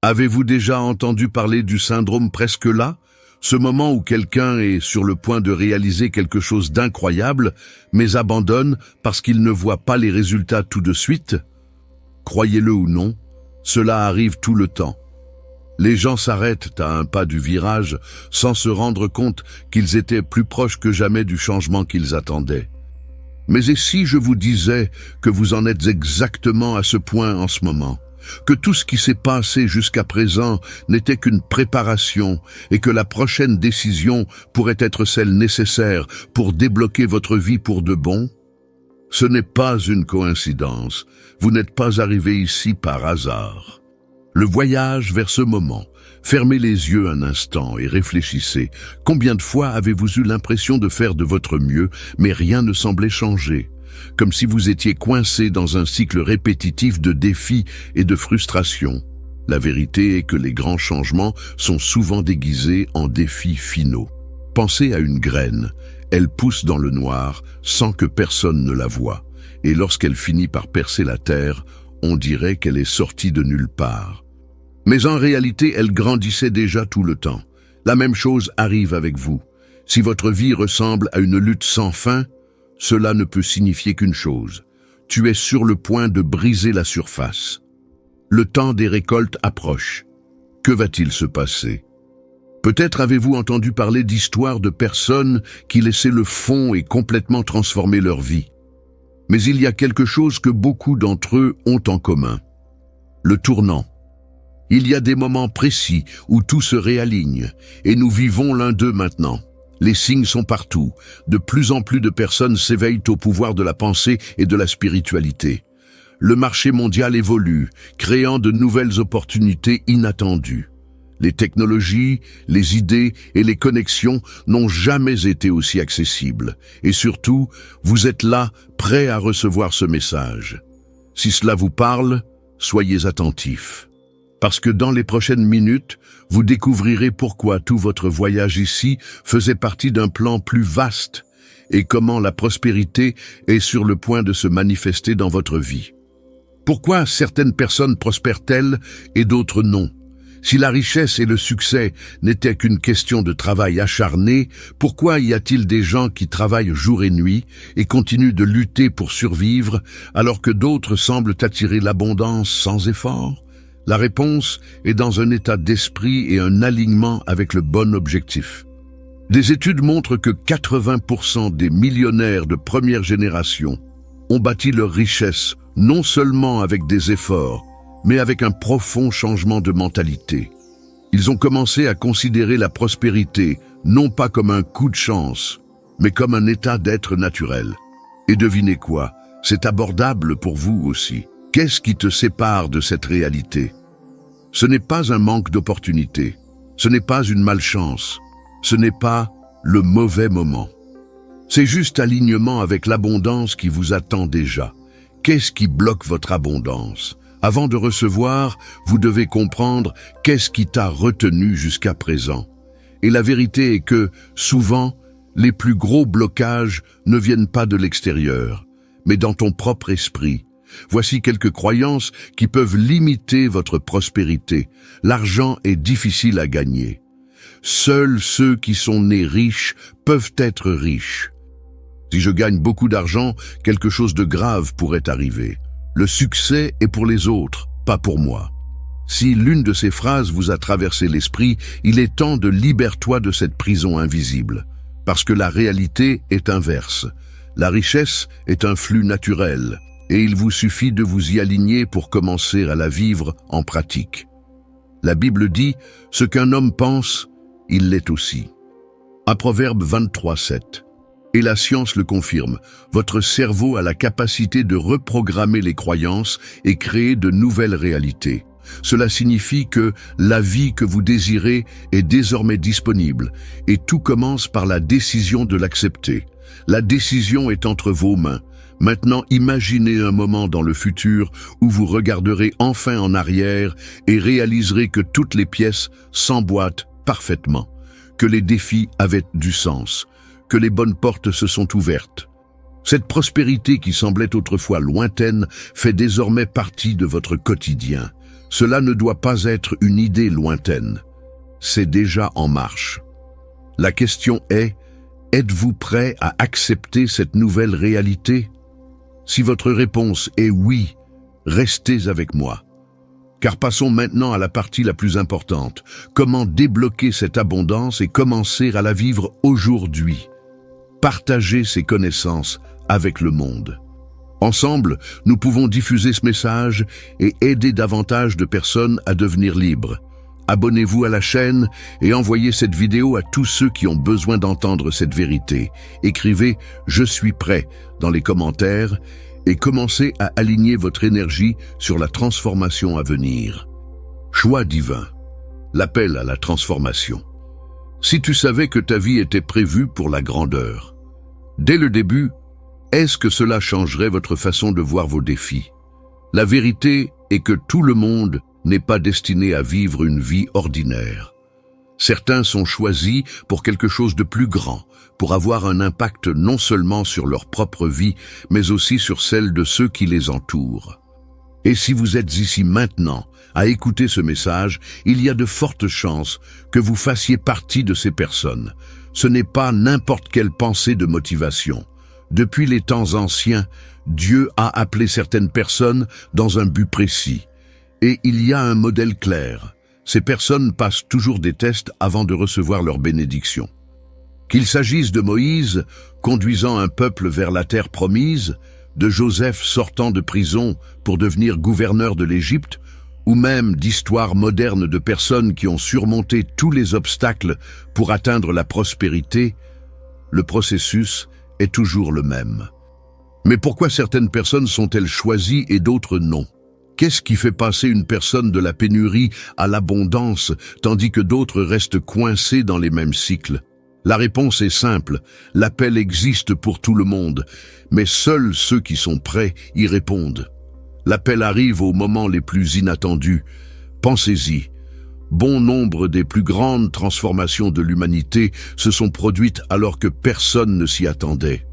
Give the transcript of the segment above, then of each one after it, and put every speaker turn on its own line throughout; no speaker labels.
Avez-vous déjà entendu parler du syndrome presque là? Ce moment où quelqu'un est sur le point de réaliser quelque chose d'incroyable, mais abandonne parce qu'il ne voit pas les résultats tout de suite? Croyez-le ou non, cela arrive tout le temps. Les gens s'arrêtent à un pas du virage sans se rendre compte qu'ils étaient plus proches que jamais du changement qu'ils attendaient. Mais et si je vous disais que vous en êtes exactement à ce point en ce moment, que tout ce qui s'est passé jusqu'à présent n'était qu'une préparation et que la prochaine décision pourrait être celle nécessaire pour débloquer votre vie pour de bon? Ce n'est pas une coïncidence, vous n'êtes pas arrivé ici par hasard. Le voyage vers ce moment. Fermez les yeux un instant et réfléchissez. Combien de fois avez-vous eu l'impression de faire de votre mieux, mais rien ne semblait changer? Comme si vous étiez coincé dans un cycle répétitif de défis et de frustrations. La vérité est que les grands changements sont souvent déguisés en défis finaux. Pensez à une graine. Elle pousse dans le noir sans que personne ne la voie. Et lorsqu'elle finit par percer la terre, on dirait qu'elle est sortie de nulle part. Mais en réalité, elle grandissait déjà tout le temps. La même chose arrive avec vous. Si votre vie ressemble à une lutte sans fin, cela ne peut signifier qu'une chose. Tu es sur le point de briser la surface. Le temps des récoltes approche. Que va-t-il se passer? Peut-être avez-vous entendu parler d'histoires de personnes qui laissaient le fond et complètement transformer leur vie. Mais il y a quelque chose que beaucoup d'entre eux ont en commun. Le tournant. Il y a des moments précis où tout se réaligne, et nous vivons l'un d'eux maintenant. Les signes sont partout. De plus en plus de personnes s'éveillent au pouvoir de la pensée et de la spiritualité. Le marché mondial évolue, créant de nouvelles opportunités inattendues. Les technologies, les idées et les connexions n'ont jamais été aussi accessibles. Et surtout, vous êtes là, prêts à recevoir ce message. Si cela vous parle, soyez attentifs. Parce que dans les prochaines minutes, vous découvrirez pourquoi tout votre voyage ici faisait partie d'un plan plus vaste et comment la prospérité est sur le point de se manifester dans votre vie. Pourquoi certaines personnes prospèrent-elles et d'autres non? Si la richesse et le succès n'étaient qu'une question de travail acharné, pourquoi y a-t-il des gens qui travaillent jour et nuit et continuent de lutter pour survivre alors que d'autres semblent attirer l'abondance sans effort? La réponse est dans un état d'esprit et un alignement avec le bon objectif. Des études montrent que 80% des millionnaires de première génération ont bâti leur richesse non seulement avec des efforts, mais avec un profond changement de mentalité. Ils ont commencé à considérer la prospérité non pas comme un coup de chance, mais comme un état d'être naturel. Et devinez quoi, c'est abordable pour vous aussi. Qu'est-ce qui te sépare de cette réalité? Ce n'est pas un manque d'opportunité, ce n'est pas une malchance, ce n'est pas le mauvais moment. C'est juste alignement avec l'abondance qui vous attend déjà. Qu'est-ce qui bloque votre abondance? Avant de recevoir, vous devez comprendre qu'est-ce qui t'a retenu jusqu'à présent. Et la vérité est que, souvent, les plus gros blocages ne viennent pas de l'extérieur, mais dans ton propre esprit. Voici quelques croyances qui peuvent limiter votre prospérité. L'argent est difficile à gagner. Seuls ceux qui sont nés riches peuvent être riches. Si je gagne beaucoup d'argent, quelque chose de grave pourrait arriver. Le succès est pour les autres, pas pour moi. Si l'une de ces phrases vous a traversé l'esprit, il est temps de libérer-toi de cette prison invisible. Parce que la réalité est inverse. La richesse est un flux naturel. Et il vous suffit de vous y aligner pour commencer à la vivre en pratique. La Bible dit « Ce qu'un homme pense, il l'est aussi ». À Proverbe 23:7. Et la science le confirme, votre cerveau a la capacité de reprogrammer les croyances et créer de nouvelles réalités. Cela signifie que la vie que vous désirez est désormais disponible et tout commence par la décision de l'accepter. La décision est entre vos mains. Maintenant, imaginez un moment dans le futur où vous regarderez enfin en arrière et réaliserez que toutes les pièces s'emboîtent parfaitement, que les défis avaient du sens, que les bonnes portes se sont ouvertes. Cette prospérité qui semblait autrefois lointaine fait désormais partie de votre quotidien. Cela ne doit pas être une idée lointaine. C'est déjà en marche. La question est, êtes-vous prêt à accepter cette nouvelle réalité? Si votre réponse est oui, restez avec moi. Car passons maintenant à la partie la plus importante. Comment débloquer cette abondance et commencer à la vivre aujourd'hui? Partagez ces connaissances avec le monde. Ensemble, nous pouvons diffuser ce message et aider davantage de personnes à devenir libres. Abonnez-vous à la chaîne et envoyez cette vidéo à tous ceux qui ont besoin d'entendre cette vérité. Écrivez « Je suis prêt » dans les commentaires et commencez à aligner votre énergie sur la transformation à venir. Choix divin. L'appel à la transformation. Si tu savais que ta vie était prévue pour la grandeur, dès le début, est-ce que cela changerait votre façon de voir vos défis? La vérité est que tout le monde n'est pas destiné à vivre une vie ordinaire. Certains sont choisis pour quelque chose de plus grand, pour avoir un impact non seulement sur leur propre vie, mais aussi sur celle de ceux qui les entourent. Et si vous êtes ici maintenant à écouter ce message, il y a de fortes chances que vous fassiez partie de ces personnes. Ce n'est pas n'importe quelle pensée de motivation. Depuis les temps anciens, Dieu a appelé certaines personnes dans un but précis. Et il y a un modèle clair. Ces personnes passent toujours des tests avant de recevoir leur bénédiction. Qu'il s'agisse de Moïse, conduisant un peuple vers la terre promise, de Joseph sortant de prison pour devenir gouverneur de l'Égypte, ou même d'histoires modernes de personnes qui ont surmonté tous les obstacles pour atteindre la prospérité, le processus est toujours le même. Mais pourquoi certaines personnes sont-elles choisies et d'autres non? Qu'est-ce qui fait passer une personne de la pénurie à l'abondance, tandis que d'autres restent coincés dans les mêmes cycles? La réponse est simple, l'appel existe pour tout le monde, mais seuls ceux qui sont prêts y répondent. L'appel arrive aux moments les plus inattendus. Pensez-y. Bon nombre des plus grandes transformations de l'humanité se sont produites alors que personne ne s'y attendait.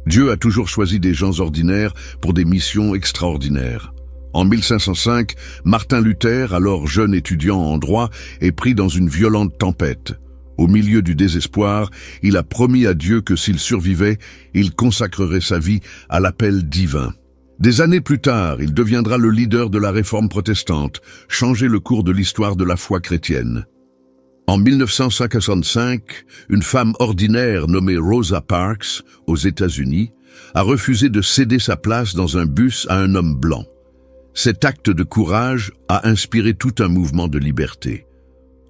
Dieu a toujours choisi des gens ordinaires pour des missions extraordinaires. En 1505, Martin Luther, alors jeune étudiant en droit, est pris dans une violente tempête. Au milieu du désespoir, il a promis à Dieu que s'il survivait, il consacrerait sa vie à l'appel divin. Des années plus tard, il deviendra le leader de la réforme protestante, changer le cours de l'histoire de la foi chrétienne. En 1965, une femme ordinaire nommée Rosa Parks, aux États-Unis, a refusé de céder sa place dans un bus à un homme blanc. Cet acte de courage a inspiré tout un mouvement de liberté.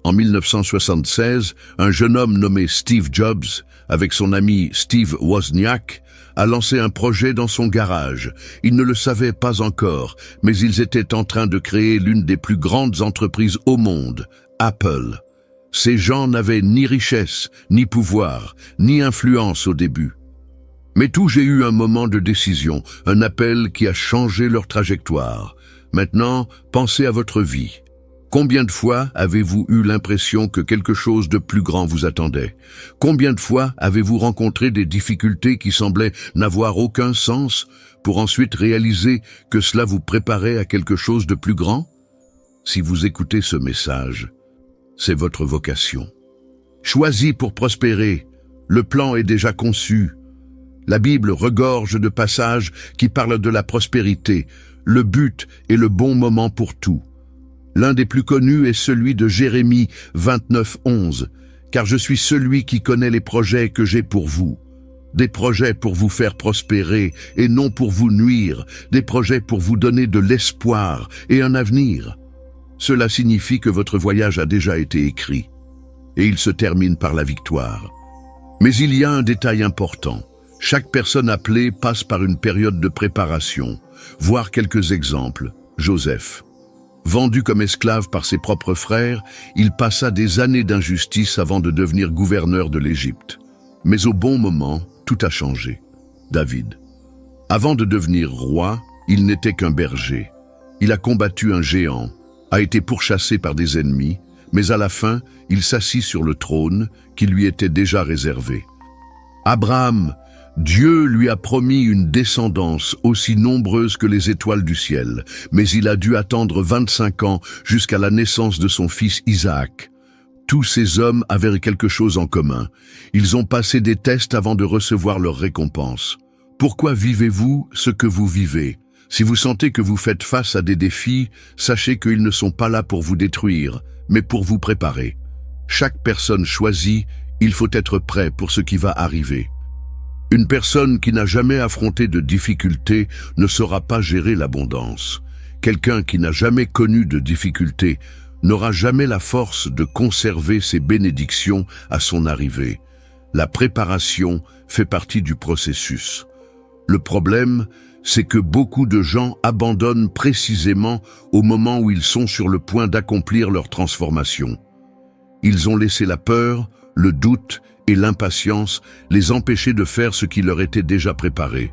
En 1976, un jeune homme nommé Steve Jobs, avec son ami Steve Wozniak, a lancé un projet dans son garage. Ils ne le savaient pas encore, mais ils étaient en train de créer l'une des plus grandes entreprises au monde, Apple. Ces gens n'avaient ni richesse, ni pouvoir, ni influence au début. Mais tous j'ai eu un moment de décision, un appel qui a changé leur trajectoire. Maintenant, pensez à votre vie. Combien de fois avez-vous eu l'impression que quelque chose de plus grand vous attendait? Combien de fois avez-vous rencontré des difficultés qui semblaient n'avoir aucun sens pour ensuite réaliser que cela vous préparait à quelque chose de plus grand? Si vous écoutez ce message, c'est votre vocation. Choisi pour prospérer, le plan est déjà conçu. La Bible regorge de passages qui parlent de la prospérité, le but et le bon moment pour tout. L'un des plus connus est celui de Jérémie 29:11, « Car je suis celui qui connaît les projets que j'ai pour vous. Des projets pour vous faire prospérer et non pour vous nuire, des projets pour vous donner de l'espoir et un avenir. » Cela signifie que votre voyage a déjà été écrit, et il se termine par la victoire. Mais il y a un détail important. Chaque personne appelée passe par une période de préparation. Voir quelques exemples. Joseph. Vendu comme esclave par ses propres frères, il passa des années d'injustice avant de devenir gouverneur de l'Égypte. Mais au bon moment, tout a changé. David. Avant de devenir roi, il n'était qu'un berger. Il a combattu un géant, a été pourchassé par des ennemis, mais à la fin, il s'assit sur le trône qui lui était déjà réservé. Abraham, Dieu lui a promis une descendance aussi nombreuse que les étoiles du ciel, mais il a dû attendre 25 ans jusqu'à la naissance de son fils Isaac. Tous ces hommes avaient quelque chose en commun. Ils ont passé des tests avant de recevoir leur récompense. Pourquoi vivez-vous ce que vous vivez? Si vous sentez que vous faites face à des défis, sachez qu'ils ne sont pas là pour vous détruire, mais pour vous préparer. Chaque personne choisit, il faut être prêt pour ce qui va arriver. Une personne qui n'a jamais affronté de difficultés ne saura pas gérer l'abondance. Quelqu'un qui n'a jamais connu de difficultés n'aura jamais la force de conserver ses bénédictions à son arrivée. La préparation fait partie du processus. Le problème, c'est que beaucoup de gens abandonnent précisément au moment où ils sont sur le point d'accomplir leur transformation. Ils ont laissé la peur, le doute et l'impatience les empêcher de faire ce qui leur était déjà préparé.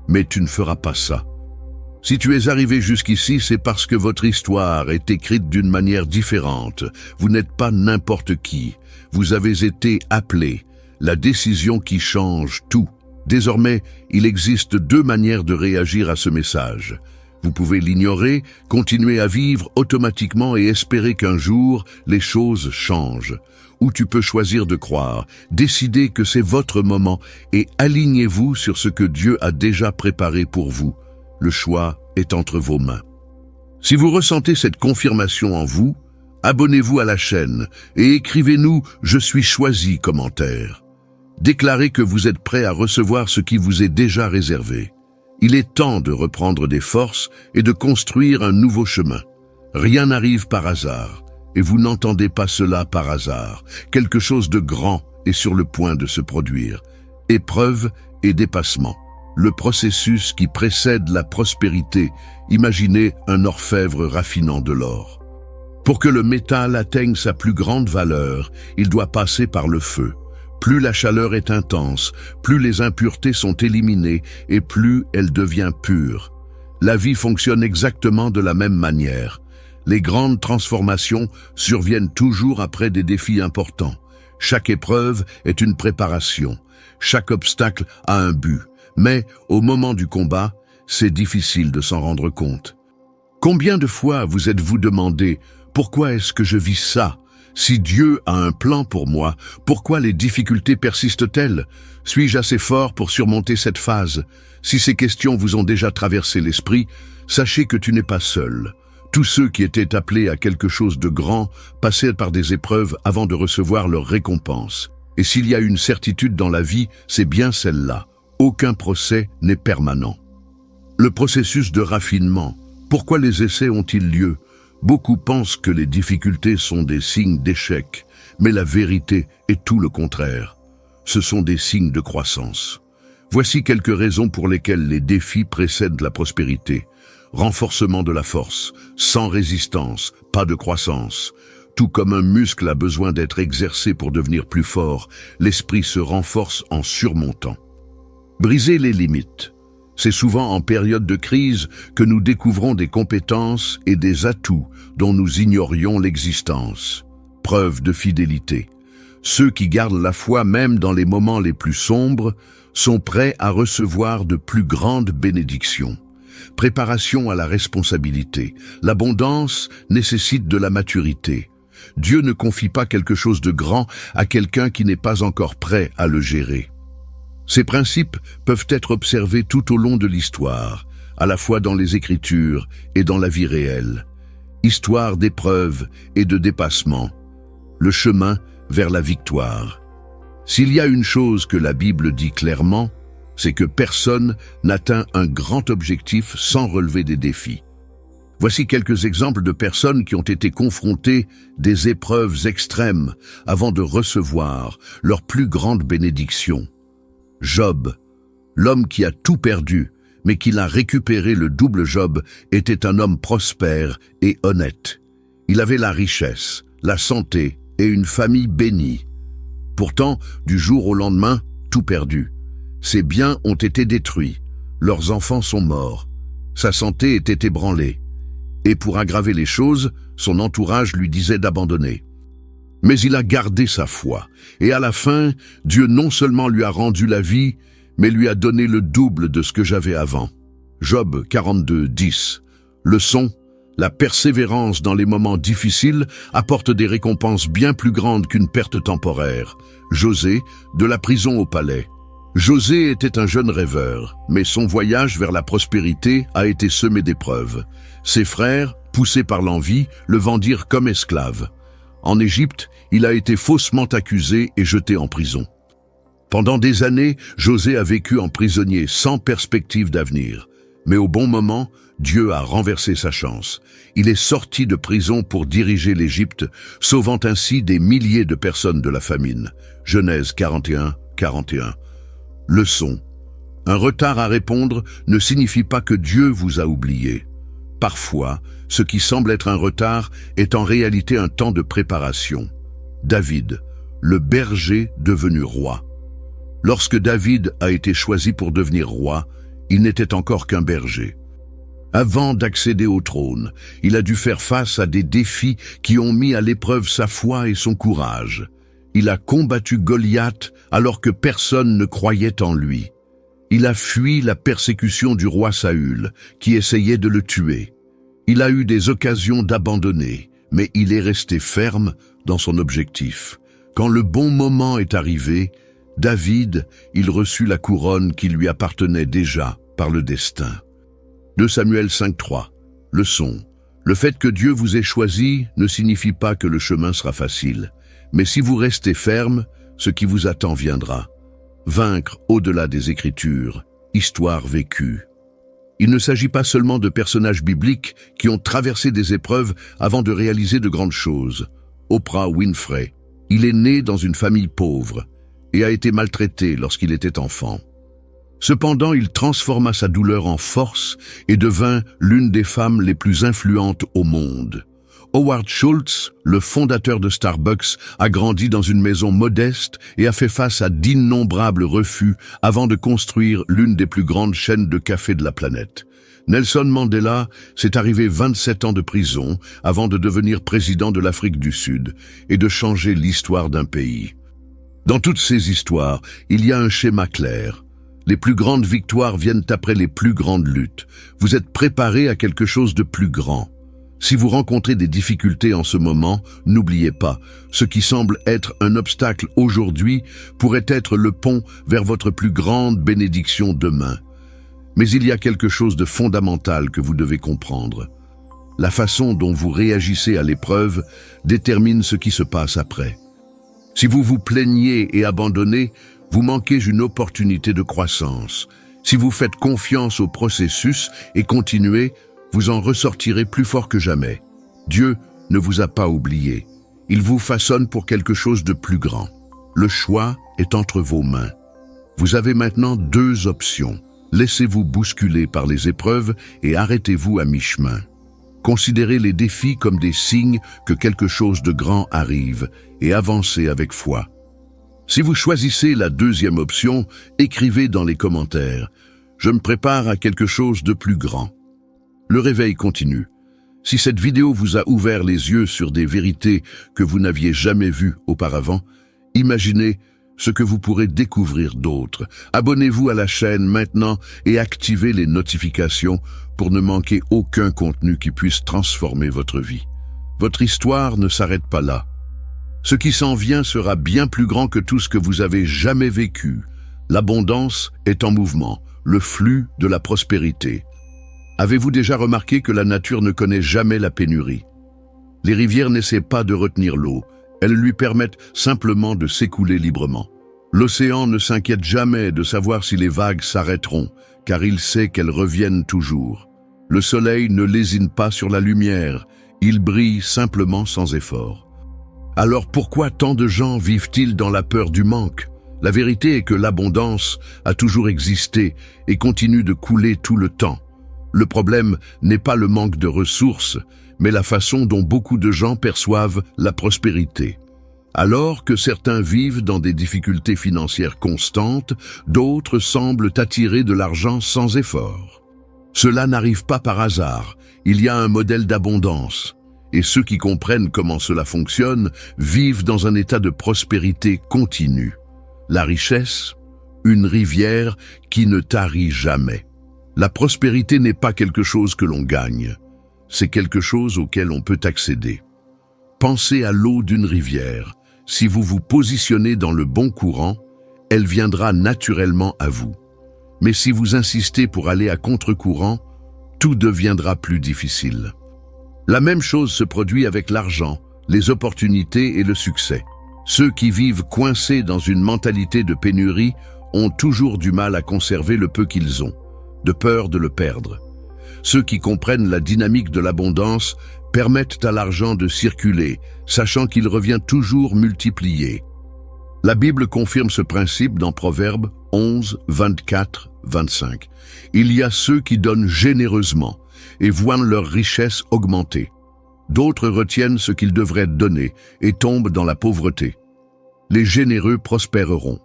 Mais tu ne feras pas ça. Si tu es arrivé jusqu'ici, c'est parce que votre histoire est écrite d'une manière différente. Vous n'êtes pas n'importe qui. Vous avez été appelé. La décision qui change tout. Désormais, il existe 2 manières de réagir à ce message. Vous pouvez l'ignorer, continuer à vivre automatiquement et espérer qu'un jour, les choses changent. Ou tu peux choisir de croire, décider que c'est votre moment et alignez-vous sur ce que Dieu a déjà préparé pour vous. Le choix est entre vos mains. Si vous ressentez cette confirmation en vous, abonnez-vous à la chaîne et écrivez-nous « Je suis choisi » commentaire. Déclarez que vous êtes prêt à recevoir ce qui vous est déjà réservé. Il est temps de reprendre des forces et de construire un nouveau chemin. Rien n'arrive par hasard, et vous n'entendez pas cela par hasard. Quelque chose de grand est sur le point de se produire. Épreuve et dépassement. Le processus qui précède la prospérité. Imaginez un orfèvre raffinant de l'or. Pour que le métal atteigne sa plus grande valeur, il doit passer par le feu. Plus la chaleur est intense, plus les impuretés sont éliminées et plus elle devient pure. La vie fonctionne exactement de la même manière. Les grandes transformations surviennent toujours après des défis importants. Chaque épreuve est une préparation. Chaque obstacle a un but. Mais, au moment du combat, c'est difficile de s'en rendre compte. Combien de fois vous êtes-vous demandé « Pourquoi est-ce que je vis ça ?» Si Dieu a un plan pour moi, pourquoi les difficultés persistent-elles? Suis-je assez fort pour surmonter cette phase? Si ces questions vous ont déjà traversé l'esprit, sachez que tu n'es pas seul. Tous ceux qui étaient appelés à quelque chose de grand passaient par des épreuves avant de recevoir leur récompense. Et s'il y a une certitude dans la vie, c'est bien celle-là. Aucun procès n'est permanent. Le processus de raffinement. Pourquoi les essais ont-ils lieu? Beaucoup pensent que les difficultés sont des signes d'échec, mais la vérité est tout le contraire. Ce sont des signes de croissance. Voici quelques raisons pour lesquelles les défis précèdent la prospérité. Renforcement de la force, sans résistance, pas de croissance. Tout comme un muscle a besoin d'être exercé pour devenir plus fort, l'esprit se renforce en surmontant. Briser les limites. C'est souvent en période de crise que nous découvrons des compétences et des atouts dont nous ignorions l'existence. Preuve de fidélité. Ceux qui gardent la foi même dans les moments les plus sombres sont prêts à recevoir de plus grandes bénédictions. Préparation à la responsabilité. L'abondance nécessite de la maturité. Dieu ne confie pas quelque chose de grand à quelqu'un qui n'est pas encore prêt à le gérer. Ces principes peuvent être observés tout au long de l'histoire, à la fois dans les Écritures et dans la vie réelle. Histoire d'épreuves et de dépassement. Le chemin vers la victoire. S'il y a une chose que la Bible dit clairement, c'est que personne n'atteint un grand objectif sans relever des défis. Voici quelques exemples de personnes qui ont été confrontées des épreuves extrêmes avant de recevoir leur plus grande bénédiction. Job, l'homme qui a tout perdu, mais qui l'a récupéré le double Job, était un homme prospère et honnête. Il avait la richesse, la santé et une famille bénie. Pourtant, du jour au lendemain, tout perdu. Ses biens ont été détruits, leurs enfants sont morts, sa santé était ébranlée. Et pour aggraver les choses, son entourage lui disait d'abandonner. Mais il a gardé sa foi, et à la fin, Dieu non seulement lui a rendu la vie, mais lui a donné le double de ce que j'avais avant. Job 42, 10. Leçon: la persévérance dans les moments difficiles apporte des récompenses bien plus grandes qu'une perte temporaire. José, de la prison au palais. José était un jeune rêveur, mais son voyage vers la prospérité a été semé d'épreuves. Ses frères, poussés par l'envie, le vendirent comme esclave. En Égypte, il a été faussement accusé et jeté en prison. Pendant des années, José a vécu en prisonnier sans perspective d'avenir. Mais au bon moment, Dieu a renversé sa chance. Il est sorti de prison pour diriger l'Égypte, sauvant ainsi des milliers de personnes de la famine. Genèse 41, 41. Leçon: un retard à répondre ne signifie pas que Dieu vous a oublié. Parfois, ce qui semble être un retard est en réalité un temps de préparation. David, le berger devenu roi. Lorsque David a été choisi pour devenir roi, il n'était encore qu'un berger. Avant d'accéder au trône, il a dû faire face à des défis qui ont mis à l'épreuve sa foi et son courage. Il a combattu Goliath alors que personne ne croyait en lui. Il a fui la persécution du roi Saül, qui essayait de le tuer. Il a eu des occasions d'abandonner, mais il est resté ferme dans son objectif. Quand le bon moment est arrivé, David, il reçut la couronne qui lui appartenait déjà par le destin. 2 Samuel 5.3. Leçon: le fait que Dieu vous ait choisi ne signifie pas que le chemin sera facile. Mais si vous restez ferme, ce qui vous attend viendra. Vaincre au-delà des Écritures, histoire vécue. Il ne s'agit pas seulement de personnages bibliques qui ont traversé des épreuves avant de réaliser de grandes choses. Oprah Winfrey, il est né dans une famille pauvre et a été maltraité lorsqu'il était enfant. Cependant, il transforma sa douleur en force et devint l'une des femmes les plus influentes au monde. Howard Schultz, le fondateur de Starbucks, a grandi dans une maison modeste et a fait face à d'innombrables refus avant de construire l'une des plus grandes chaînes de café de la planète. Nelson Mandela s'est arrivé 27 ans de prison avant de devenir président de l'Afrique du Sud et de changer l'histoire d'un pays. Dans toutes ces histoires, il y a un schéma clair. Les plus grandes victoires viennent après les plus grandes luttes. Vous êtes préparé à quelque chose de plus grand. Si vous rencontrez des difficultés en ce moment, n'oubliez pas, ce qui semble être un obstacle aujourd'hui pourrait être le pont vers votre plus grande bénédiction demain. Mais il y a quelque chose de fondamental que vous devez comprendre. La façon dont vous réagissez à l'épreuve détermine ce qui se passe après. Si vous vous plaignez et abandonnez, vous manquez une opportunité de croissance. Si vous faites confiance au processus et continuez, vous en ressortirez plus fort que jamais. Dieu ne vous a pas oublié. Il vous façonne pour quelque chose de plus grand. Le choix est entre vos mains. Vous avez maintenant 2 options. Laissez-vous bousculer par les épreuves et arrêtez-vous à mi-chemin. Considérez les défis comme des signes que quelque chose de grand arrive et avancez avec foi. Si vous choisissez la 2e option, écrivez dans les commentaires « Je me prépare à quelque chose de plus grand ». Le réveil continue. Si cette vidéo vous a ouvert les yeux sur des vérités que vous n'aviez jamais vues auparavant, imaginez ce que vous pourrez découvrir d'autres. Abonnez-vous à la chaîne maintenant et activez les notifications pour ne manquer aucun contenu qui puisse transformer votre vie. Votre histoire ne s'arrête pas là. Ce qui s'en vient sera bien plus grand que tout ce que vous avez jamais vécu. L'abondance est en mouvement, le flux de la prospérité. Avez-vous déjà remarqué que la nature ne connaît jamais la pénurie? Les rivières n'essaient pas de retenir l'eau, elles lui permettent simplement de s'écouler librement. L'océan ne s'inquiète jamais de savoir si les vagues s'arrêteront, car il sait qu'elles reviennent toujours. Le soleil ne lésine pas sur la lumière, il brille simplement sans effort. Alors pourquoi tant de gens vivent-ils dans la peur du manque? La vérité est que l'abondance a toujours existé et continue de couler tout le temps. Le problème n'est pas le manque de ressources, mais la façon dont beaucoup de gens perçoivent la prospérité. Alors que certains vivent dans des difficultés financières constantes, d'autres semblent attirer de l'argent sans effort. Cela n'arrive pas par hasard, il y a un modèle d'abondance. Et ceux qui comprennent comment cela fonctionne vivent dans un état de prospérité continue. La richesse, une rivière qui ne tarit jamais. La prospérité n'est pas quelque chose que l'on gagne, c'est quelque chose auquel on peut accéder. Pensez à l'eau d'une rivière. Si vous vous positionnez dans le bon courant, elle viendra naturellement à vous. Mais si vous insistez pour aller à contre-courant, tout deviendra plus difficile. La même chose se produit avec l'argent, les opportunités et le succès. Ceux qui vivent coincés dans une mentalité de pénurie ont toujours du mal à conserver le peu qu'ils ont, de peur de le perdre. Ceux qui comprennent la dynamique de l'abondance permettent à l'argent de circuler, sachant qu'il revient toujours multiplié. La Bible confirme ce principe dans Proverbes 11, 24, 25. Il y a ceux qui donnent généreusement et voient leur richesse augmenter. D'autres retiennent ce qu'ils devraient donner et tombent dans la pauvreté. Les généreux prospéreront.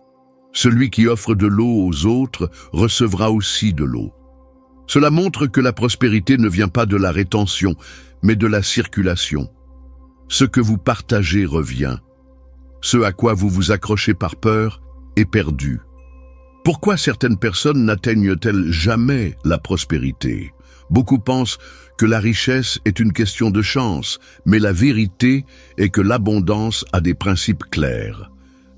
Celui qui offre de l'eau aux autres recevra aussi de l'eau. Cela montre que la prospérité ne vient pas de la rétention, mais de la circulation. Ce que vous partagez revient. Ce à quoi vous vous accrochez par peur est perdu. Pourquoi certaines personnes n'atteignent-elles jamais la prospérité? Beaucoup pensent que la richesse est une question de chance, mais la vérité est que l'abondance a des principes clairs.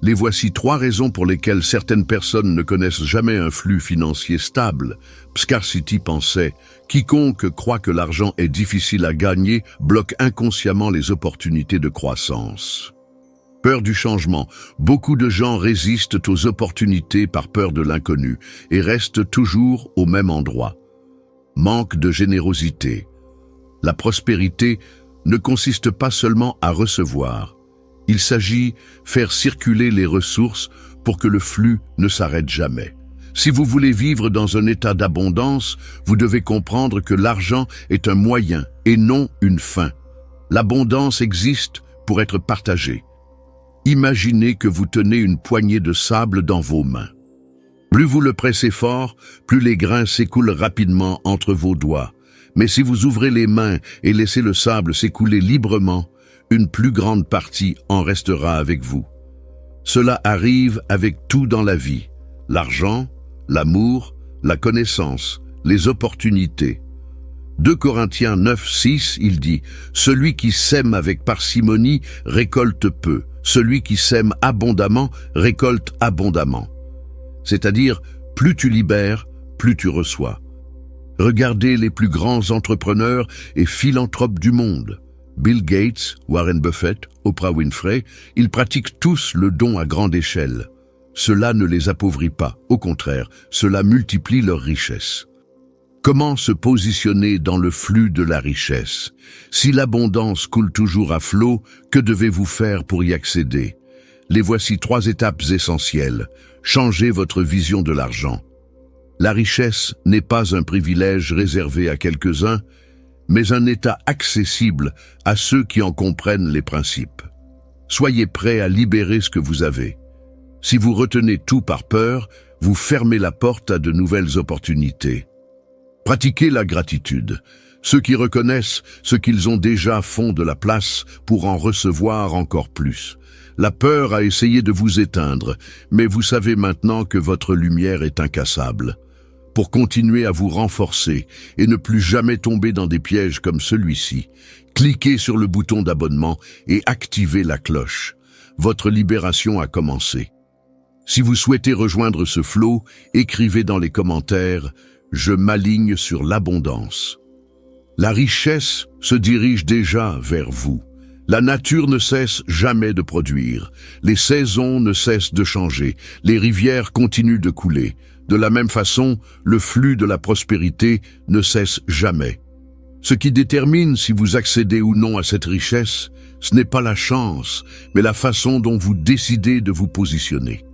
Les voici 3 raisons pour lesquelles certaines personnes ne connaissent jamais un flux financier stable. Scarcity pensait « Quiconque croit que l'argent est difficile à gagner bloque inconsciemment les opportunités de croissance. » Peur du changement. Beaucoup de gens résistent aux opportunités par peur de l'inconnu et restent toujours au même endroit. Manque de générosité. La prospérité ne consiste pas seulement à recevoir. Il s'agit de faire circuler les ressources pour que le flux ne s'arrête jamais. Si vous voulez vivre dans un état d'abondance, vous devez comprendre que l'argent est un moyen et non une fin. L'abondance existe pour être partagée. Imaginez que vous tenez une poignée de sable dans vos mains. Plus vous le pressez fort, plus les grains s'écoulent rapidement entre vos doigts. Mais si vous ouvrez les mains et laissez le sable s'écouler librement, une plus grande partie en restera avec vous. Cela arrive avec tout dans la vie, l'argent, l'amour, la connaissance, les opportunités. 2 Corinthiens 9, 6, il dit « Celui qui sème avec parcimonie récolte peu, celui qui sème abondamment récolte abondamment. » C'est-à-dire, plus tu libères, plus tu reçois. Regardez les plus grands entrepreneurs et philanthropes du monde. Bill Gates, Warren Buffett, Oprah Winfrey, ils pratiquent tous le don à grande échelle. Cela ne les appauvrit pas, au contraire, cela multiplie leur richesse. Comment se positionner dans le flux de la richesse? Si l'abondance coule toujours à flot, que devez-vous faire pour y accéder? Les voici 3 étapes essentielles. Changez votre vision de l'argent. La richesse n'est pas un privilège réservé à quelques-uns, mais un état accessible à ceux qui en comprennent les principes. Soyez prêts à libérer ce que vous avez. Si vous retenez tout par peur, vous fermez la porte à de nouvelles opportunités. Pratiquez la gratitude. Ceux qui reconnaissent ce qu'ils ont déjà font de la place pour en recevoir encore plus. La peur a essayé de vous éteindre, mais vous savez maintenant que votre lumière est incassable. Pour continuer à vous renforcer et ne plus jamais tomber dans des pièges comme celui-ci, cliquez sur le bouton d'abonnement et activez la cloche. Votre libération a commencé. Si vous souhaitez rejoindre ce flot, écrivez dans les commentaires « Je m'aligne sur l'abondance ». La richesse se dirige déjà vers vous. La nature ne cesse jamais de produire. Les saisons ne cessent de changer. Les rivières continuent de couler. De la même façon, le flux de la prospérité ne cesse jamais. Ce qui détermine si vous accédez ou non à cette richesse, ce n'est pas la chance, mais la façon dont vous décidez de vous positionner.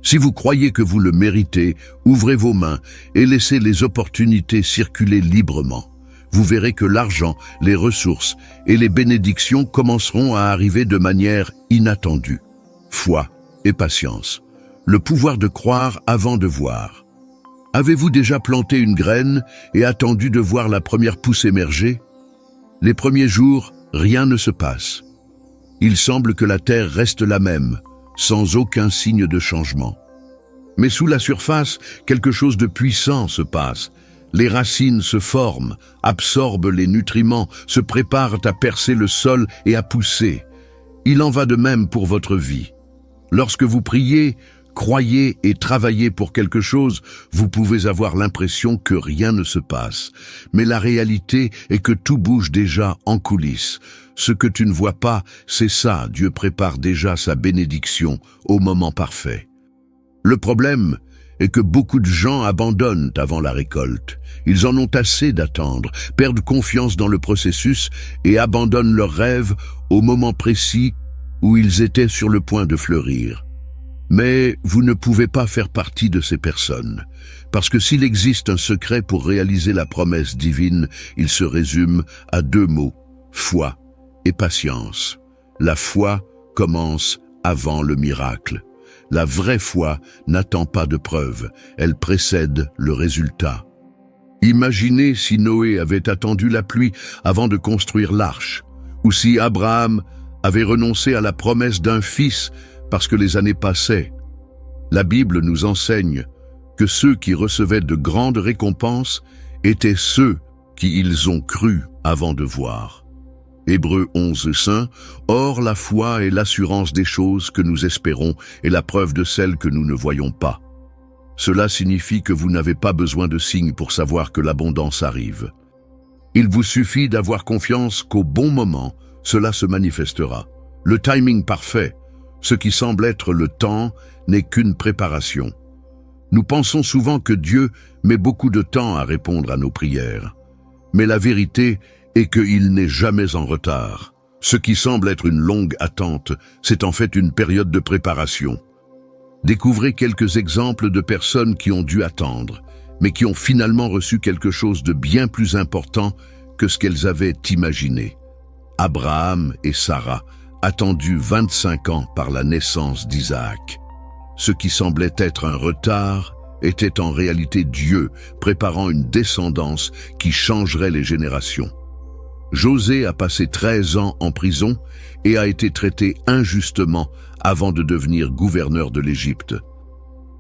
Si vous croyez que vous le méritez, ouvrez vos mains et laissez les opportunités circuler librement. Vous verrez que l'argent, les ressources et les bénédictions commenceront à arriver de manière inattendue. Foi et patience. Le pouvoir de croire avant de voir. Avez-vous déjà planté une graine et attendu de voir la première pousse émerger? Les premiers jours, rien ne se passe. Il semble que la terre reste la même, sans aucun signe de changement. Mais sous la surface, quelque chose de puissant se passe. Les racines se forment, absorbent les nutriments, se préparent à percer le sol et à pousser. Il en va de même pour votre vie. Lorsque vous priez, croyez et travaillez pour quelque chose, vous pouvez avoir l'impression que rien ne se passe. Mais la réalité est que tout bouge déjà en coulisses. Ce que tu ne vois pas, c'est ça, Dieu prépare déjà sa bénédiction au moment parfait. Le problème est que beaucoup de gens abandonnent avant la récolte. Ils en ont assez d'attendre, perdent confiance dans le processus et abandonnent leurs rêves au moment précis où ils étaient sur le point de fleurir. Mais vous ne pouvez pas faire partie de ces personnes, parce que s'il existe un secret pour réaliser la promesse divine, il se résume à 2 mots, foi et patience. La foi commence avant le miracle. La vraie foi n'attend pas de preuve, elle précède le résultat. Imaginez si Noé avait attendu la pluie avant de construire l'arche, ou si Abraham avait renoncé à la promesse d'un fils parce que les années passaient. La Bible nous enseigne que ceux qui recevaient de grandes récompenses étaient ceux qui ils ont cru avant de voir. Hébreux 11:5, or la foi est l'assurance des choses que nous espérons et la preuve de celles que nous ne voyons pas. Cela signifie que vous n'avez pas besoin de signes pour savoir que l'abondance arrive. Il vous suffit d'avoir confiance qu'au bon moment, cela se manifestera. Le timing parfait, ce qui semble être le temps, n'est qu'une préparation. Nous pensons souvent que Dieu met beaucoup de temps à répondre à nos prières. Mais la vérité est qu'il n'est jamais en retard. Ce qui semble être une longue attente, c'est en fait une période de préparation. Découvrez quelques exemples de personnes qui ont dû attendre, mais qui ont finalement reçu quelque chose de bien plus important que ce qu'elles avaient imaginé. Abraham et Sarah, attendus 25 ans par la naissance d'Isaac. Ce qui semblait être un retard était en réalité Dieu préparant une descendance qui changerait les générations. José a passé 13 ans en prison et a été traité injustement avant de devenir gouverneur de l'Égypte.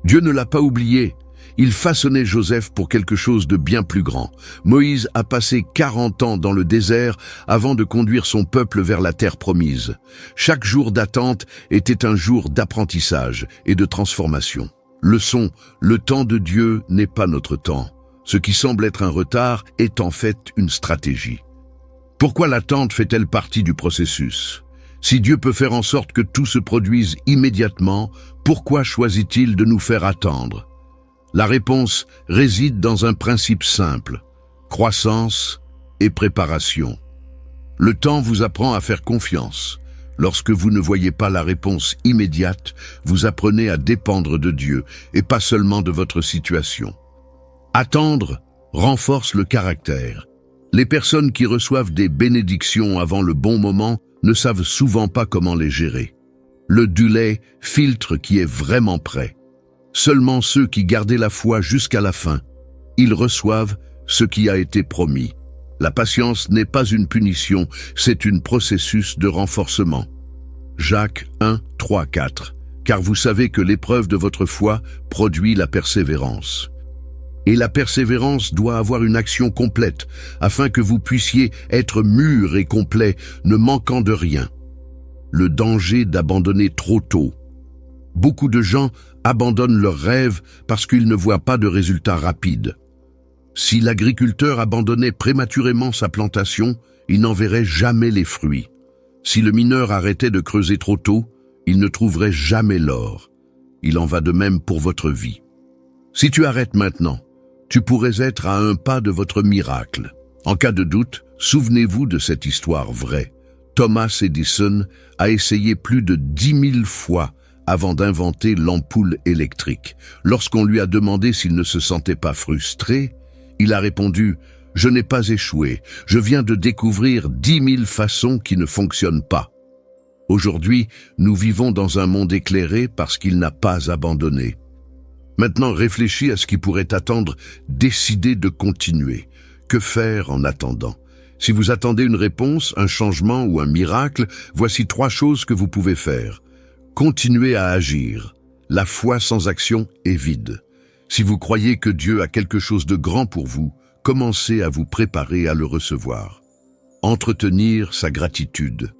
Dieu ne l'a pas oublié. Il façonnait Joseph pour quelque chose de bien plus grand. Moïse a passé 40 ans dans le désert avant de conduire son peuple vers la terre promise. Chaque jour d'attente était un jour d'apprentissage et de transformation. Leçon, le temps de Dieu n'est pas notre temps. Ce qui semble être un retard est en fait une stratégie. Pourquoi l'attente fait-elle partie du processus? Si Dieu peut faire en sorte que tout se produise immédiatement, pourquoi choisit-il de nous faire attendre? La réponse réside dans un principe simple, croissance et préparation. Le temps vous apprend à faire confiance. Lorsque vous ne voyez pas la réponse immédiate, vous apprenez à dépendre de Dieu et pas seulement de votre situation. Attendre renforce le caractère. Les personnes qui reçoivent des bénédictions avant le bon moment ne savent souvent pas comment les gérer. Le délai filtre qui est vraiment prêt. Seulement ceux qui gardaient la foi jusqu'à la fin, ils reçoivent ce qui a été promis. La patience n'est pas une punition, c'est un processus de renforcement. Jacques 1, 3, 4. Car vous savez que l'épreuve de votre foi produit la persévérance. Et la persévérance doit avoir une action complète, afin que vous puissiez être mûrs et complets, ne manquant de rien. Le danger d'abandonner trop tôt. Beaucoup de gens abandonnent leurs rêves parce qu'ils ne voient pas de résultats rapides. Si l'agriculteur abandonnait prématurément sa plantation, il n'en verrait jamais les fruits. Si le mineur arrêtait de creuser trop tôt, il ne trouverait jamais l'or. Il en va de même pour votre vie. Si tu arrêtes maintenant, tu pourrais être à un pas de votre miracle. En cas de doute, souvenez-vous de cette histoire vraie. Thomas Edison a essayé plus de 10 000 fois avant d'inventer l'ampoule électrique. Lorsqu'on lui a demandé s'il ne se sentait pas frustré, il a répondu « Je n'ai pas échoué, je viens de découvrir 10 000 façons qui ne fonctionnent pas. » Aujourd'hui, nous vivons dans un monde éclairé parce qu'il n'a pas abandonné. Maintenant, réfléchis à ce qui pourrait t'attendre, décidez de continuer. Que faire en attendant? Si vous attendez une réponse, un changement ou un miracle, voici 3 choses que vous pouvez faire. Continuez à agir. La foi sans action est vide. Si vous croyez que Dieu a quelque chose de grand pour vous, commencez à vous préparer à le recevoir. Entretenir sa gratitude.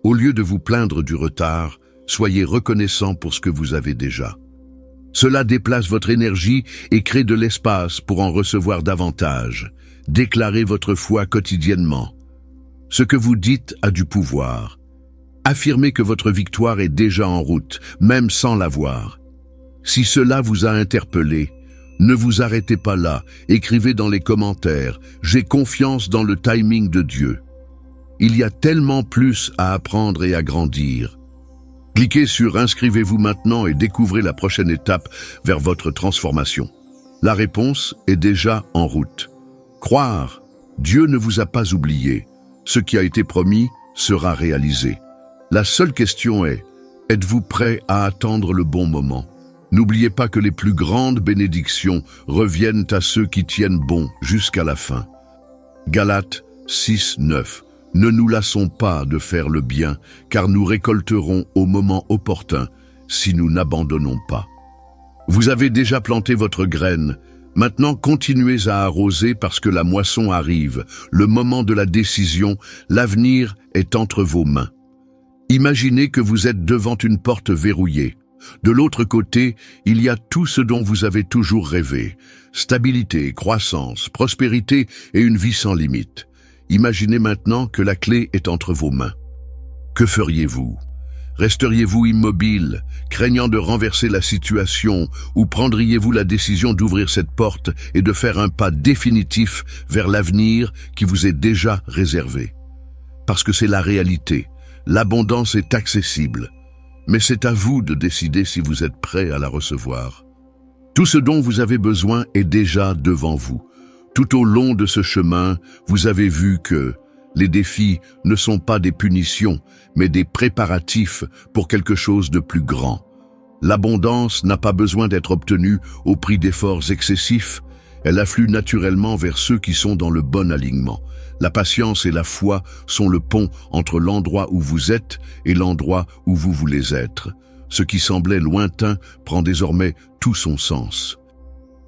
Au lieu de vous plaindre du retard, soyez reconnaissant pour ce que vous avez déjà. Cela déplace votre énergie et crée de l'espace pour en recevoir davantage. Déclarez votre foi quotidiennement. Ce que vous dites a du pouvoir. Affirmez que votre victoire est déjà en route, même sans la voir. Si cela vous a interpellé, ne vous arrêtez pas là, écrivez dans les commentaires « J'ai confiance dans le timing de Dieu ». Il y a tellement plus à apprendre et à grandir. Cliquez sur « Inscrivez-vous maintenant » et découvrez la prochaine étape vers votre transformation. La réponse est déjà en route. Croire, Dieu ne vous a pas oublié. Ce qui a été promis sera réalisé. La seule question est, êtes-vous prêt à attendre le bon moment? N'oubliez pas que les plus grandes bénédictions reviennent à ceux qui tiennent bon jusqu'à la fin. Galates 6:9. Ne nous lassons pas de faire le bien, car nous récolterons au moment opportun si nous n'abandonnons pas. Vous avez déjà planté votre graine. Maintenant, continuez à arroser parce que la moisson arrive. Le moment de la décision, l'avenir est entre vos mains. Imaginez que vous êtes devant une porte verrouillée. De l'autre côté, il y a tout ce dont vous avez toujours rêvé. Stabilité, croissance, prospérité et une vie sans limite. Imaginez maintenant que la clé est entre vos mains. Que feriez-vous? Resteriez-vous immobile, craignant de renverser la situation, ou prendriez-vous la décision d'ouvrir cette porte et de faire un pas définitif vers l'avenir qui vous est déjà réservé? Parce que c'est la réalité. L'abondance est accessible, mais c'est à vous de décider si vous êtes prêt à la recevoir. Tout ce dont vous avez besoin est déjà devant vous. Tout au long de ce chemin, vous avez vu que les défis ne sont pas des punitions, mais des préparatifs pour quelque chose de plus grand. L'abondance n'a pas besoin d'être obtenue au prix d'efforts excessifs. Elle afflue naturellement vers ceux qui sont dans le bon alignement. La patience et la foi sont le pont entre l'endroit où vous êtes et l'endroit où vous voulez être. Ce qui semblait lointain prend désormais tout son sens.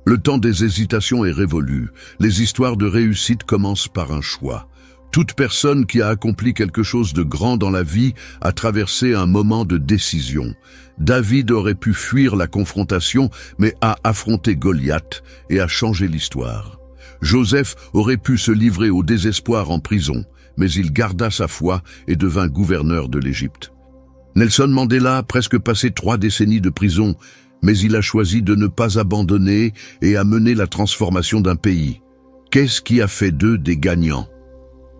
Le temps des hésitations est révolu. Les histoires de réussite commencent par un choix. Toute personne qui a accompli quelque chose de grand dans la vie a traversé un moment de décision. David aurait pu fuir la confrontation, mais a affronté Goliath et a changé l'histoire. Joseph aurait pu se livrer au désespoir en prison, mais il garda sa foi et devint gouverneur de l'Égypte. Nelson Mandela a presque passé 3 décennies de prison, mais il a choisi de ne pas abandonner et a mené la transformation d'un pays. Qu'est-ce qui a fait d'eux des gagnants?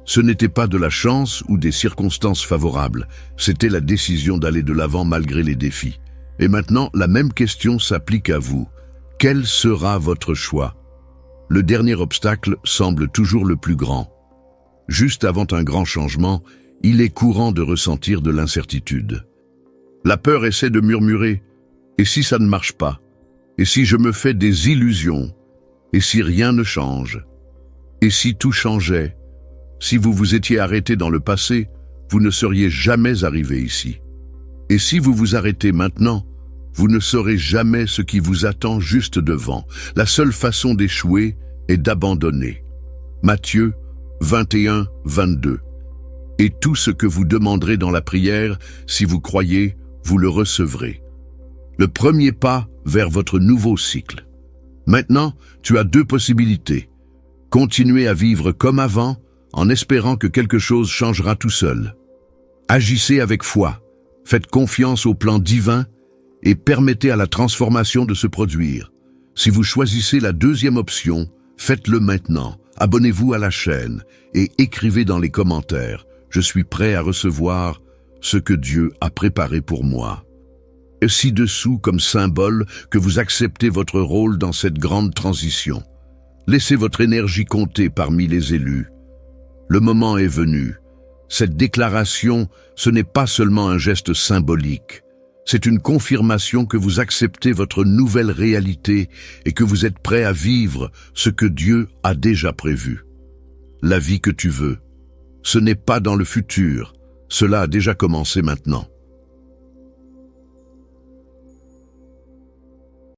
Ce n'était pas de la chance ou des circonstances favorables, c'était la décision d'aller de l'avant malgré les défis. Et maintenant, la même question s'applique à vous. Quel sera votre choix? Le dernier obstacle semble toujours le plus grand. Juste avant un grand changement, il est courant de ressentir de l'incertitude. La peur essaie de murmurer « Et si ça ne marche pas? Et si je me fais des illusions? Et si rien ne change? Et si tout changeait? Si vous vous étiez arrêté dans le passé, vous ne seriez jamais arrivé ici. Et si vous vous arrêtez maintenant, vous ne saurez jamais ce qui vous attend juste devant. La seule façon d'échouer est d'abandonner. Matthieu 21:22. Et tout ce que vous demanderez dans la prière, si vous croyez, vous le recevrez. Le premier pas vers votre nouveau cycle. Maintenant, tu as 2 possibilités. Continuer à vivre comme avant, en espérant que quelque chose changera tout seul. Agissez avec foi, faites confiance au plan divin et permettez à la transformation de se produire. Si vous choisissez la 2e option, faites-le maintenant. Abonnez-vous à la chaîne et écrivez dans les commentaires « Je suis prêt à recevoir ce que Dieu a préparé pour moi ». Et ci-dessous comme symbole que vous acceptez votre rôle dans cette grande transition. Laissez votre énergie compter parmi les élus. Le moment est venu. Cette déclaration, ce n'est pas seulement un geste symbolique. C'est une confirmation que vous acceptez votre nouvelle réalité et que vous êtes prêt à vivre ce que Dieu a déjà prévu. La vie que tu veux. Ce n'est pas dans le futur. Cela a déjà commencé maintenant.